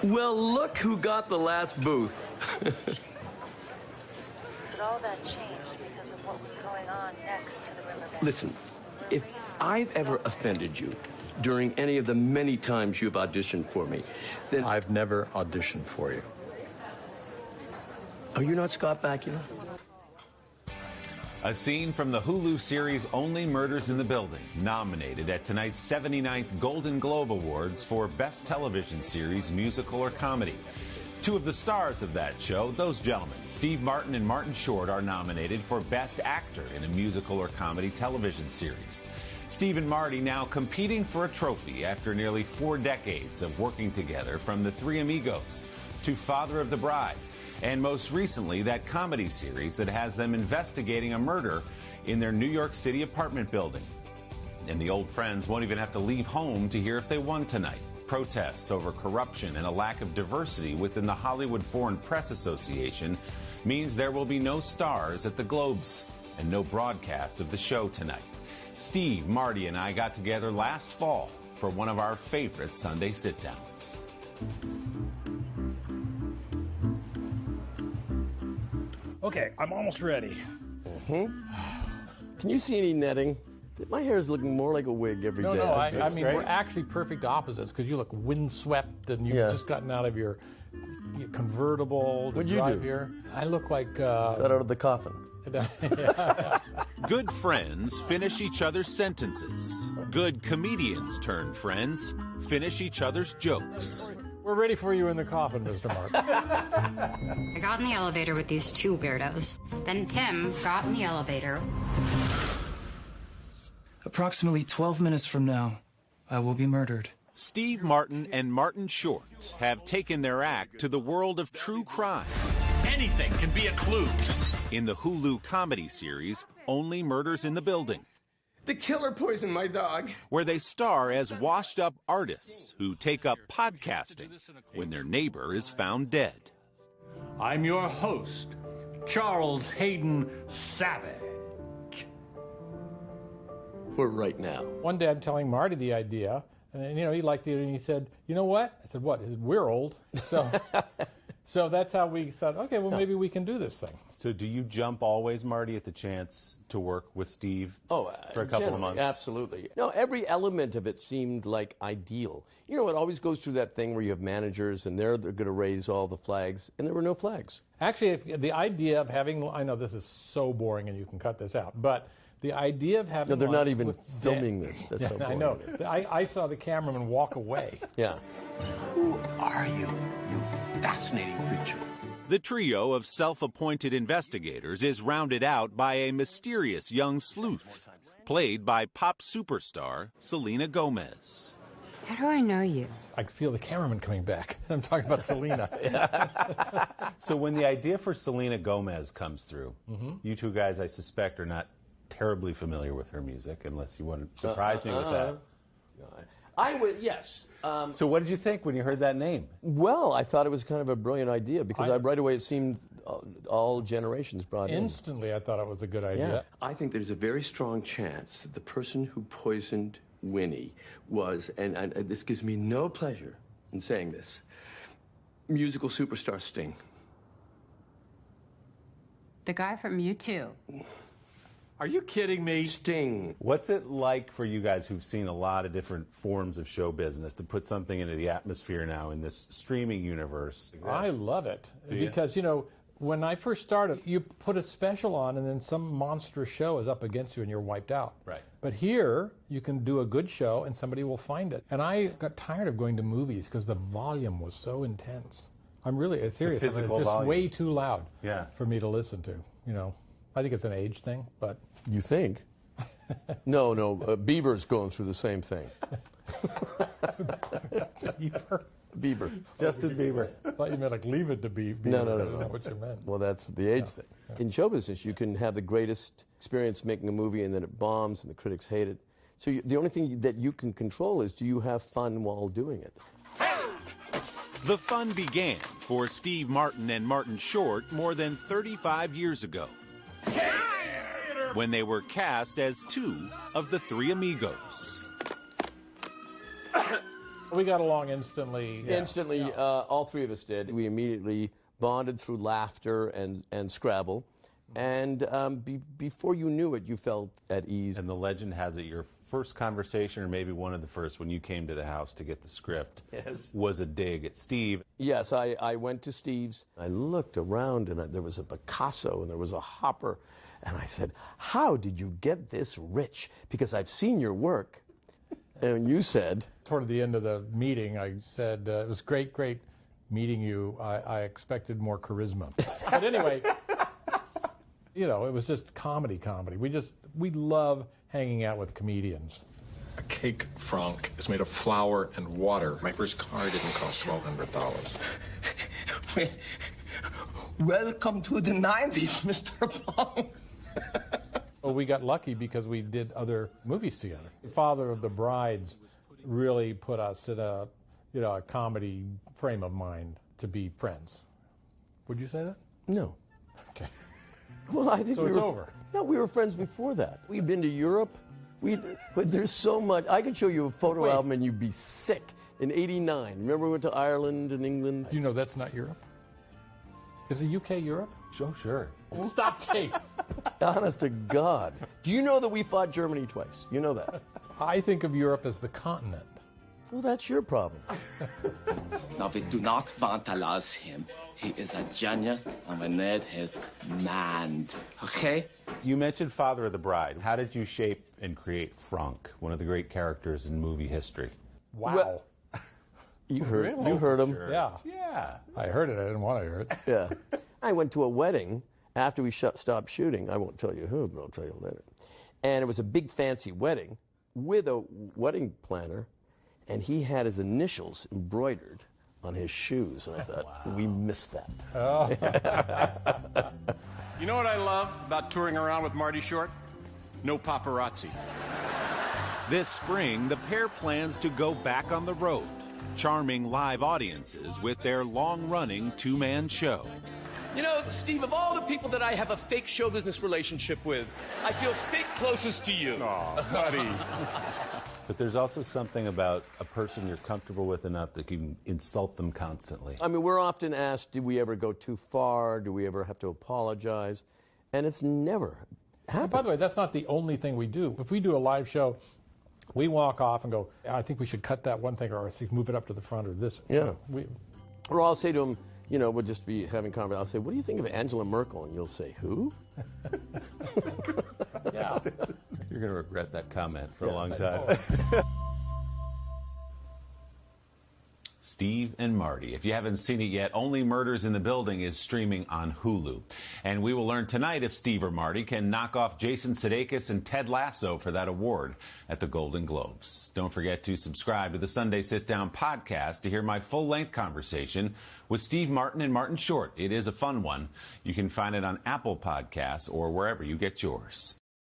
Well, look who got the last booth. But all that changed because of what was going on next to the riverbed. Listen, if I've ever offended you during any of the many times you've auditioned for me, then... I've never auditioned for you. Are you not Scott Bakula? A scene from the Hulu series Only Murders in the Building, nominated at tonight's 79th Golden Globe Awards for Best Television Series, Musical or Comedy. Two of the stars of that show, those gentlemen, Steve Martin and Martin Short, are nominated for Best Actor in a Musical or Comedy television series. Steve and Marty now competing for a trophy after nearly 4 decades of working together, from The Three Amigos to Father of the Bride, and most recently that comedy series that has them investigating a murder in their New York City apartment building. And the old friends won't even have to leave home to hear if they won tonight. Protests over corruption and a lack of diversity within the Hollywood Foreign Press Association means there will be no stars at the Globes and no broadcast of the show tonight. Steve, Marty, and I got together last fall for one of our favorite Sunday sit-downs. Okay, I'm almost ready. Can you see any netting? My hair is looking more like a wig every day. No, I mean, we're actually perfect opposites because you look windswept and you've just gotten out of your convertible to What'd you drive do? here. I look like... Got out of the coffin. Good friends finish each other's sentences. Good comedians turn friends finish each other's jokes. We're ready for you in the coffin, Mr. Mark. I got in the elevator with these two weirdos. Then Tim got in the elevator. Approximately 12 minutes from now, I will be murdered. Steve Martin and Martin Short have taken their act to the world of true crime. Anything can be a clue. In the Hulu comedy series, Only Murders in the Building. The killer poisoned my dog. Where they star as washed-up artists who take up podcasting when their neighbor is found dead. I'm your host, Charles Hayden Savage. For right now. One day I'm telling Marty the idea, and he liked it, and he said, "You know what?" I said, "What?" He said, "We're old." So that's how we thought, okay, well, maybe we can do this thing. So do you jump always, Marty, at the chance to work with Steve for a couple of months? Absolutely. No, every element of it seemed like ideal. You know, it always goes through that thing where you have managers and they're going to raise all the flags, and there were no flags. Actually, the idea of having, I know this is so boring and you can cut this out, but the idea of having... No, they're not lunch even with filming this. That's so boring. I know. I saw the cameraman walk away. Yeah. Who are you, you fascinating creature? The trio of self-appointed investigators is rounded out by a mysterious young sleuth, played by pop superstar Selena Gomez. How do I know you? I feel the cameraman coming back. I'm talking about Selena. So when the idea for Selena Gomez comes through, you two guys, I suspect, are not terribly familiar with her music, unless you want to surprise me with that. I would, yes. So what did you think when you heard that name? Well, I thought it was kind of a brilliant idea because right away it seemed all generations brought in. Instantly, I thought it was a good idea. Yeah. I think there's a very strong chance that the person who poisoned Winnie was, and this gives me no pleasure in saying this, musical superstar Sting. The guy from U2. Are you kidding me? Sting. What's it like for you guys who've seen a lot of different forms of show business to put something into the atmosphere now in this streaming universe? I love it because, when I first started, you put a special on and then some monstrous show is up against you and you're wiped out. Right. But here, you can do a good show and somebody will find it. And I got tired of going to movies because the volume was so intense. I'm really serious. It's just volume. way too loud for me to listen to, I think it's an age thing, but... You think? No, Bieber's going through the same thing. Bieber. Justin Bieber. I thought you meant like leave it to Bieber. No. I don't know what you meant. Well, that's the age thing. Yeah. In show business, you can have the greatest experience making a movie and then it bombs and the critics hate it. So the only thing that you can control is, do you have fun while doing it? The fun began for Steve Martin and Martin Short more than 35 years ago, when they were cast as two of the Three Amigos. We got along instantly. Yeah. Instantly, all three of us did. We immediately bonded through laughter and Scrabble. And before you knew it, you felt at ease. And the legend has it your first conversation, or maybe one of the first, when you came to the house to get the script, was a dig at Steve. Yes, I went to Steve's. I looked around, and there was a Picasso, and there was a Hopper. And I said, how did you get this rich? Because I've seen your work. And you said... Toward the end of the meeting, I said, it was great meeting you. I expected more charisma. But anyway, you know, it was just comedy. We love hanging out with comedians. A cake franc is made of flour and water. My first car didn't cost $1,200. Welcome to the 90s, Mr. Pong. Well, we got lucky because we did other movies together. Father of the Brides really put us in a comedy frame of mind to be friends. Would you say that? No. Okay. Well, I think so it's over. No, we were friends before that. We've been to Europe. But there's so much. I could show you a photo album and you'd be sick. In '89, remember we went to Ireland and England? Do you know that's not Europe? Is the UK Europe? Oh, sure. Stop tape. Honest to God. Do you know that we fought Germany twice? You know that? I think of Europe as the continent. Well, that's your problem. Now, we do not vandalize him. He is a genius, and we need his mind. Okay? You mentioned Father of the Bride. How did you shape and create Frank, one of the great characters in movie history? Wow. Well, you heard him. Sure. Yeah. Yeah. I heard it. I didn't want to hear it. Yeah. I went to a wedding after we stopped shooting. I won't tell you who, but I'll tell you later. And it was a big fancy wedding with a wedding planner, and he had his initials embroidered on his shoes. And I thought, we missed that. Oh. You know what I love about touring around with Marty Short? No paparazzi. This spring, the pair plans to go back on the road, charming live audiences with their long-running two-man show. You know, Steve, of all the people that I have a fake show business relationship with, I feel fake closest to you. Aw, buddy. But there's also something about a person you're comfortable with enough that you can insult them constantly. I mean, we're often asked, do we ever go too far? Do we ever have to apologize? And it's never happened. By the way, that's not the only thing we do. If we do a live show, we walk off and go, I think we should cut that one thing or move it up to the front or this. Yeah. Or I'll say to him, you know, we'll just be having conversation. I'll say, what do you think of Angela Merkel? And you'll say, who? Yeah. You're going to regret that comment for a long time. Steve and Marty. If you haven't seen it yet, Only Murders in the Building is streaming on Hulu. And we will learn tonight if Steve or Marty can knock off Jason Sudeikis and Ted Lasso for that award at the Golden Globes. Don't forget to subscribe to the Sunday Sit Down podcast to hear my full-length conversation with Steve Martin and Martin Short. It is a fun one. You can find it on Apple Podcasts or wherever you get yours.